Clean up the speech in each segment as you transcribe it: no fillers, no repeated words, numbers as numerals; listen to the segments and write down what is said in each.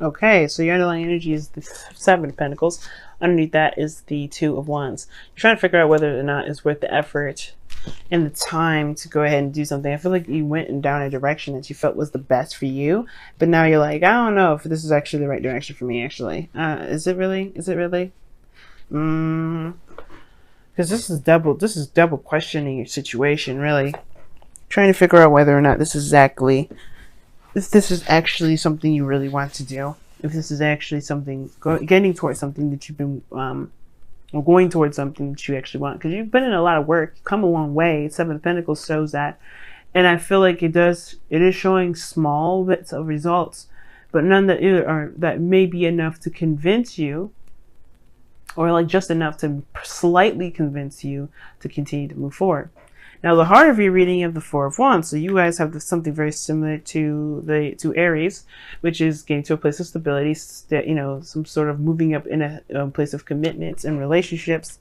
Okay, so your underlying energy is the Seven of Pentacles. Underneath that is the Two of Wands. You're trying to figure out whether or not it's worth the effort and the time to go ahead and do something. I feel like you went down a direction that you felt was the best for you, but now you're like, I don't know if this is actually the right direction for me. Actually, is it really? Is it really? Because this is double. This is double questioning your situation. Really, trying to figure out whether or not this is exactly if this is actually something you really want to do. If this is actually something getting towards something that you've been or going towards something that you actually want, because you've been in a lot of work, you've come a long way. Seven of Pentacles shows that, and I feel like it is showing small bits of results, but none that are that may be enough to convince you, or like just enough to slightly convince you to continue to move forward. Now, the heart of your reading of the Four of Wands, so you guys have something very similar to Aries, which is getting to a place of stability, some sort of moving up in a place of commitments and relationships.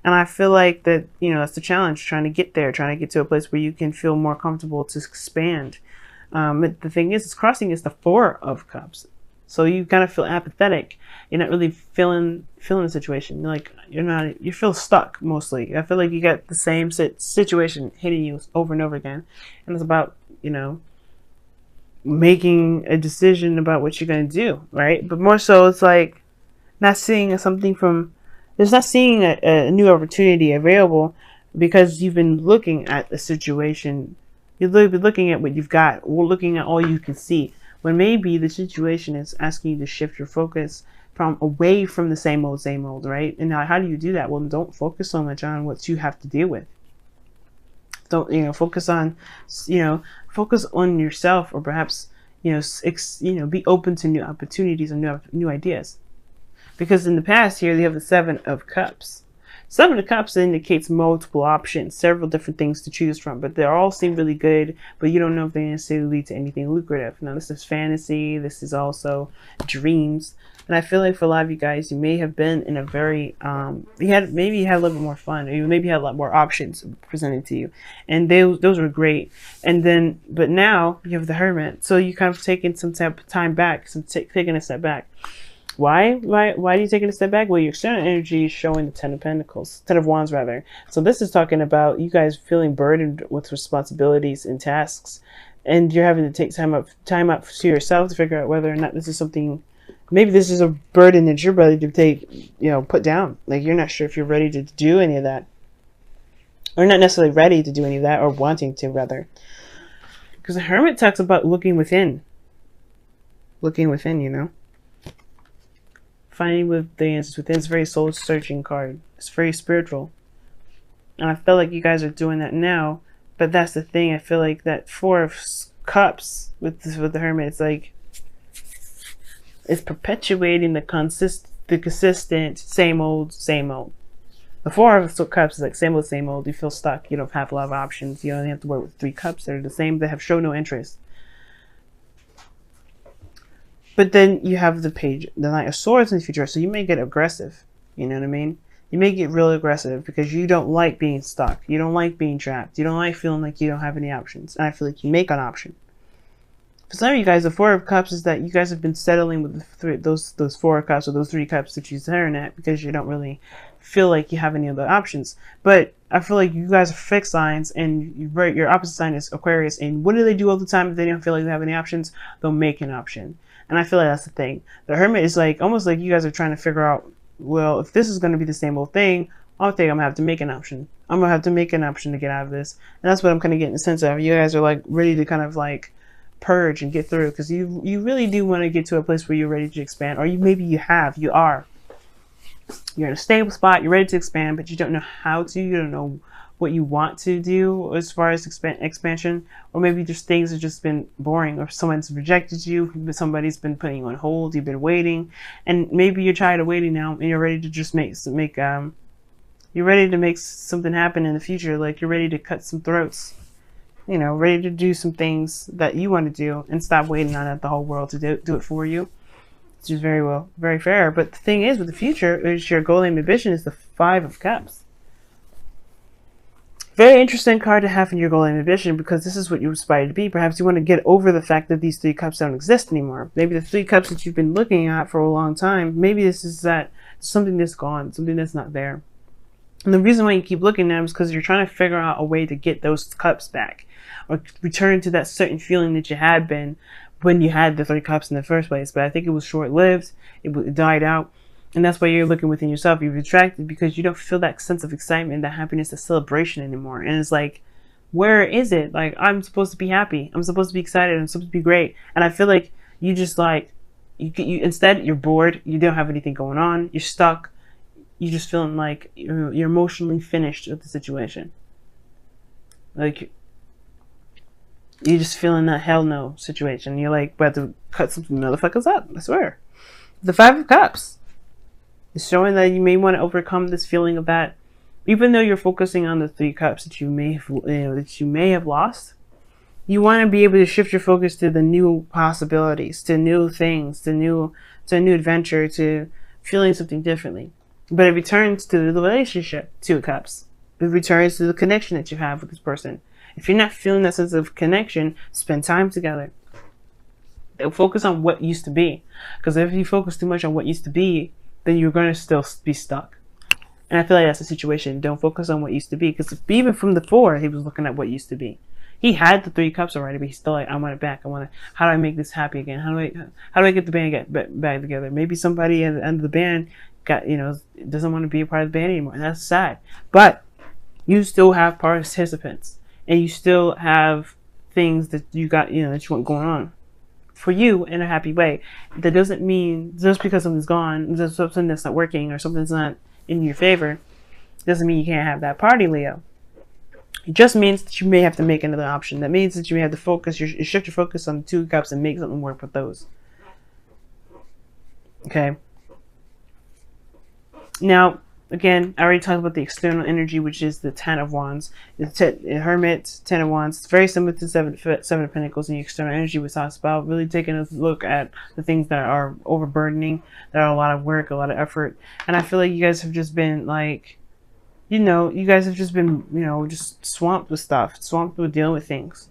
And I feel like that, that's the challenge, trying to get there, trying to get to a place where you can feel more comfortable to expand. But the thing is, it's crossing is the Four of Cups. So you kind of feel apathetic. You're not really feeling the situation. You feel stuck mostly. I feel like you got the same situation hitting you over and over again. And it's about, making a decision about what you're going to do, right? But more so it's like not seeing something there's not seeing a new opportunity available because you've been looking at the situation. You've been looking at what you've got, or looking at all you can see. When maybe the situation is asking you to shift your focus from away from the same old, right? And now how do you do that? Well, don't focus so much on what you have to deal with. Don't, focus on, focus on yourself, or perhaps, be open to new opportunities and new ideas. Because in the past here, you have the Seven of Cups. Seven of Cups indicates multiple options, several different things to choose from, but they all seem really good, but you don't know if they necessarily lead to anything lucrative. Now, this is fantasy. This is also dreams. And I feel like for a lot of you guys, you may have been in a very, maybe you had a little bit more fun, or you maybe had a lot more options presented to you. And those were great. And then, but now you have the Hermit. So you kind of taken some time back, taking a step back. Why are you taking a step back? Well, your external energy is showing the Ten of Wands rather. So this is talking about you guys feeling burdened with responsibilities and tasks, and you're having to take time out to yourself to figure out whether or not this is something. Maybe this is a burden that you're ready to take, put down. Like you're not sure if you're ready to do any of that, or not necessarily ready to do any of that, or wanting to rather. Because the Hermit talks about looking within, finding with the answers within. It's a very soul searching card. It's very spiritual, and I feel like you guys are doing that now. But that's the thing. I feel like that Four of Cups with the Hermit, it's like it's perpetuating the consistent same old. The Four of Cups is like same old. You feel stuck. You don't have a lot of options. You only have to work with three cups that are the same, that have shown no interest. But then you have the Knight of Swords in the future, so you may get aggressive. You know what I mean? You may get really aggressive because you don't like being stuck. You don't like being trapped. You don't like feeling like you don't have any options. And I feel like you make an option. For some of you guys, the Four of Cups is that you guys have been settling with those Four of Cups, or those three cups that you're staring at, because you don't really feel like you have any other options. But I feel like you guys are fixed signs, and your opposite sign is Aquarius. And what do they do all the time if they don't feel like they have any options? They'll make an option. And I feel like that's the thing. The Hermit is like almost like you guys are trying to figure out, well, if this is going to be the same old thing, I think I'm going to have to make an option. I'm going to have to make an option to get out of this. And that's what I'm kind of getting a sense of. You guys are like ready to kind of like purge and get through, because you really do want to get to a place where you're ready to expand, or you are. You're in a stable spot, you're ready to expand, but you don't know how to, you don't know what you want to do as far as expansion, or maybe just things have just been boring, or someone's rejected you, somebody's been putting you on hold, you've been waiting, and maybe you're tired of waiting now, and you're ready to just you're ready to make something happen in the future. Like you're ready to cut some throats, ready to do some things that you want to do and stop waiting on the whole world to do it for you. Which is very fair. But the thing is, with the future, is your goal and ambition is the Five of Cups. Very interesting card to have in your goal and ambition, because this is what you aspire to be. Perhaps you want to get over the fact that these 3 cups don't exist anymore. Maybe the 3 cups that you've been looking at for a long time, maybe this is that something that's gone, something that's not there. And the reason why you keep looking at them is because you're trying to figure out a way to get those cups back, or return to that certain feeling that you had been when you had the 3 cups in the first place. But I think it was short-lived. It died out. And that's why you're looking within yourself. You're retracted because you don't feel that sense of excitement, that happiness, that celebration anymore. And it's like, where is it? Like, I'm supposed to be happy. I'm supposed to be excited. I'm supposed to be great. And I feel like you just like, you instead, you're bored. You don't have anything going on. You're stuck. You're just feeling like you're emotionally finished with the situation. Like, you're just feeling that hell no situation. You're like, about to cut some motherfuckers up. I swear. The 5 of Cups. It's showing that you may want to overcome this feeling of that, even though you're focusing on the 3 cups that you may have lost. You want to be able to shift your focus to the new possibilities, to new things, to a new adventure, to feeling something differently. But it returns to the relationship, 2 cups. It returns to the connection that you have with this person. If you're not feeling that sense of connection, spend time together. Focus on what used to be, because if you focus too much on what used to be, then you're going to still be stuck. And I feel like that's the situation. Don't focus on what used to be, because even from the 4, he was looking at what used to be. He had the 3 cups already, but he's still like, I want it back. How do I make this happy again? How do I get the band back together? Maybe somebody at the end of the band doesn't want to be a part of the band anymore, and that's sad. But you still have participants, and you still have things that you got, that you want going on for you in a happy way. That doesn't mean just because something's gone, just something that's not working or something's not in your favor, doesn't mean you can't have that party, Leo. It just means that you may have to make another option. That means that you may have to focus, you shift your focus on the 2 cups and make something work with those. Okay. Now, again, I already talked about the external energy, which is the 10 of Wands. The Hermit, 10 of Wands. It's very similar to 7 of Pentacles in the external energy, which talks about really taking a look at the things that are overburdening, that are a lot of work, a lot of effort. And I feel like you guys have just been like, you guys have just been, just swamped with stuff, swamped with dealing with things.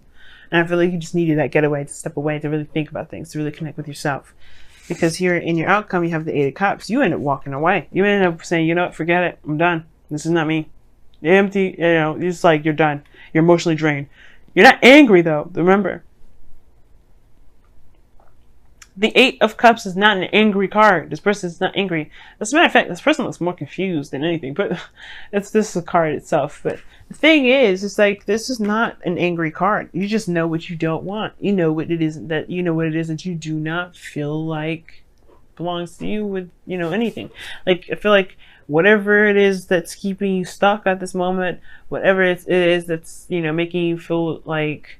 And I feel like you just needed that getaway, to step away, to really think about things, to really connect with yourself. Because here in your outcome, you have the 8 of Cups. You end up walking away. You end up saying, you know what, forget it. I'm done. This is not me. You're empty. It's like you're done. You're emotionally drained. You're not angry, though. Remember. The 8 of Cups is not an angry card. This person is not angry. As a matter of fact, this person looks more confused than anything. But this is a card itself. But the thing is, it's like, this is not an angry card. You just know what you don't want. You know what it is that you do not feel like belongs to you with, anything. Like, I feel like whatever it is that's keeping you stuck at this moment, whatever it is that's, making you feel like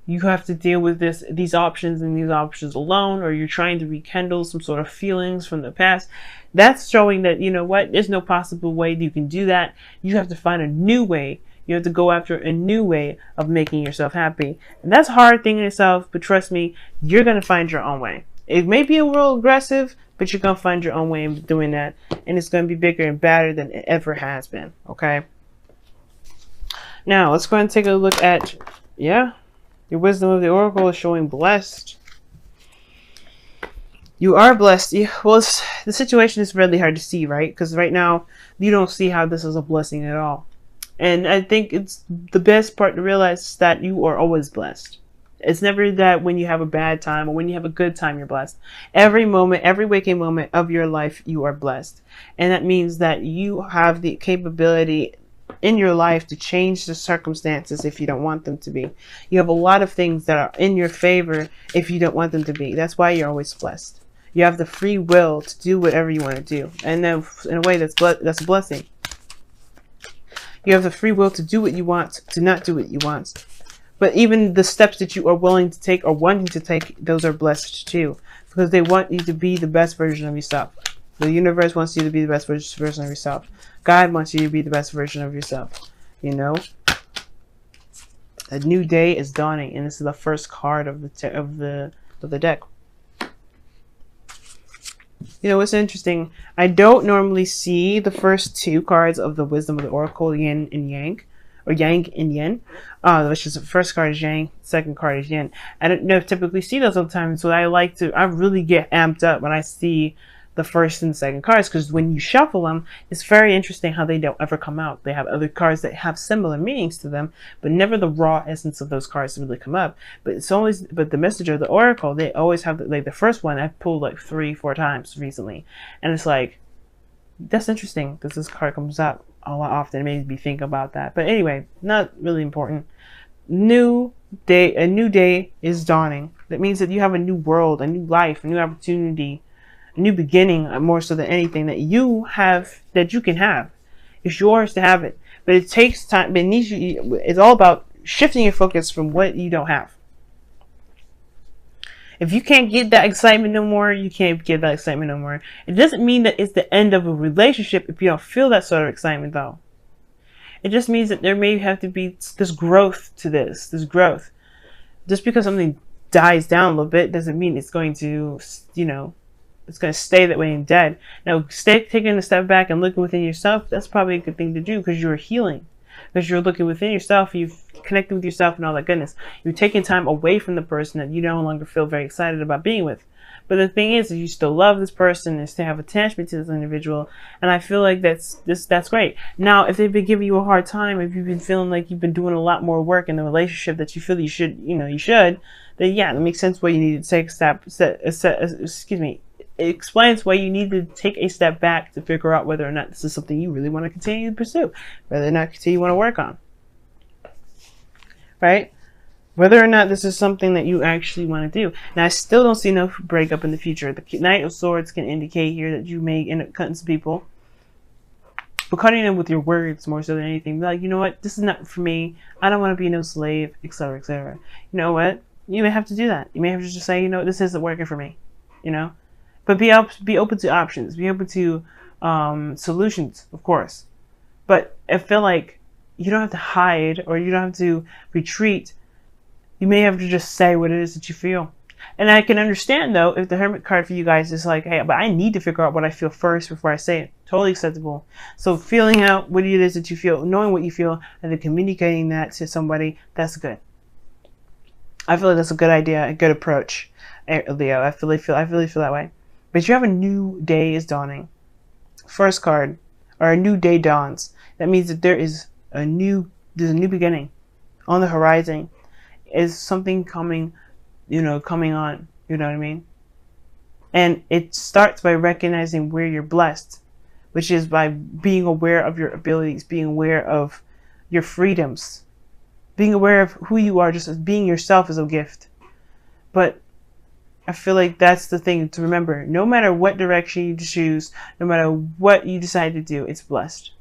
you have to deal with these options alone, or you're trying to rekindle some sort of feelings from the past, that's showing that, there's no possible way that you can do that. You have to find a new way. You have to go after a new way of making yourself happy. And that's a hard thing in itself, but trust me, you're going to find your own way. It may be a little aggressive, but you're going to find your own way of doing that. And it's going to be bigger and badder than it ever has been. Okay? Now, let's go ahead and take a look at, your wisdom of the oracle is showing blessed. You are blessed. Well, the situation is really hard to see, right? Because right now, you don't see how this is a blessing at all. And I think it's the best part to realize is that you are always blessed. It's never that when you have a bad time or when you have a good time, you're blessed. Every moment, every waking moment of your life, you are blessed. And that means that you have the capability in your life to change the circumstances if you don't want them to be. You have a lot of things that are in your favor if you don't want them to be. That's why you're always blessed. You have the free will to do whatever you want to do. And then in a way that's a blessing. You have the free will to do what you want, to not do what you want. But even the steps that you are willing to take or wanting to take, those are blessed too. Because they want you to be the best version of yourself. The universe wants you to be the best version of yourself. God wants you to be the best version of yourself. A new day is dawning, and this is the first card of the deck. It's interesting. I don't normally see the first 2 cards of the Wisdom of the Oracle, Yin and Yang, or yang and yin, which is the first card is yang, second card is yin. I don't know, typically see those all the time, so I really get amped up when I see the first and second cards, because when you shuffle them, it's very interesting how they don't ever come out. They have other cards that have similar meanings to them, but never the raw essence of those cards really come up. But it's always, but the messenger, the oracle, they always have, like the first one I've pulled like 3-4 times recently, and it's like, that's interesting because this card comes up a lot often. It made me think about that. But anyway, not really important. New day, a new day is dawning. That means that you have a new world, a new life, a new opportunity, a new beginning, more so than anything that you have, that you can have. It's yours to have it, but it takes time. But it needs you. It's all about shifting your focus from what you don't have. If you can't get that excitement no more, you can't get that excitement no more. It doesn't mean that it's the end of a relationship if you don't feel that sort of excitement, though. It just means that there may have to be this growth to this growth. Just because something dies down a little bit doesn't mean it's going to, it's going to stay that way and dead. Now, taking a step back and looking within yourself, that's probably a good thing to do, because you're healing. Because you're looking within yourself, you've connected with yourself and all that goodness. You're taking time away from the person that you no longer feel very excited about being with. But the thing is, you still love this person and still have attachment to this individual. And I feel like that's great. Now, if they've been giving you a hard time, if you've been feeling like you've been doing a lot more work in the relationship that you feel you should, then yeah, it makes sense why you need to take it explains why you need to take a step back to figure out whether or not this is something you really want to continue to pursue, whether or not you want to work on, right? Whether or not this is something that you actually want to do. Now, I still don't see no breakup in the future. The Knight of Swords can indicate here that you may end up cutting some people, but cutting them with your words more so than anything. Be like, you know what, this is not for me. I don't want to be no slave, etc., etc. You know what? You may have to do that. You may have to just say, you know, this isn't working for me. But be open to options. Be open to solutions, of course. But I feel like you don't have to hide, or you don't have to retreat. You may have to just say what it is that you feel. And I can understand, though, if the Hermit card for you guys is like, hey, but I need to figure out what I feel first before I say it. Totally acceptable. So feeling out what it is that you feel, knowing what you feel, and then communicating that to somebody, that's good. I feel like that's a good idea, a good approach, Leo. I really feel that way. But you have a new day is dawning. First card, or a new day dawns. That means that there's a new beginning on the horizon. Is something coming on. You know what I mean? And it starts by recognizing where you're blessed, which is by being aware of your abilities, being aware of your freedoms, being aware of who you are, just as being yourself is a gift. But I feel like that's the thing to remember. No matter what direction you choose, no matter what you decide to do, it's blessed.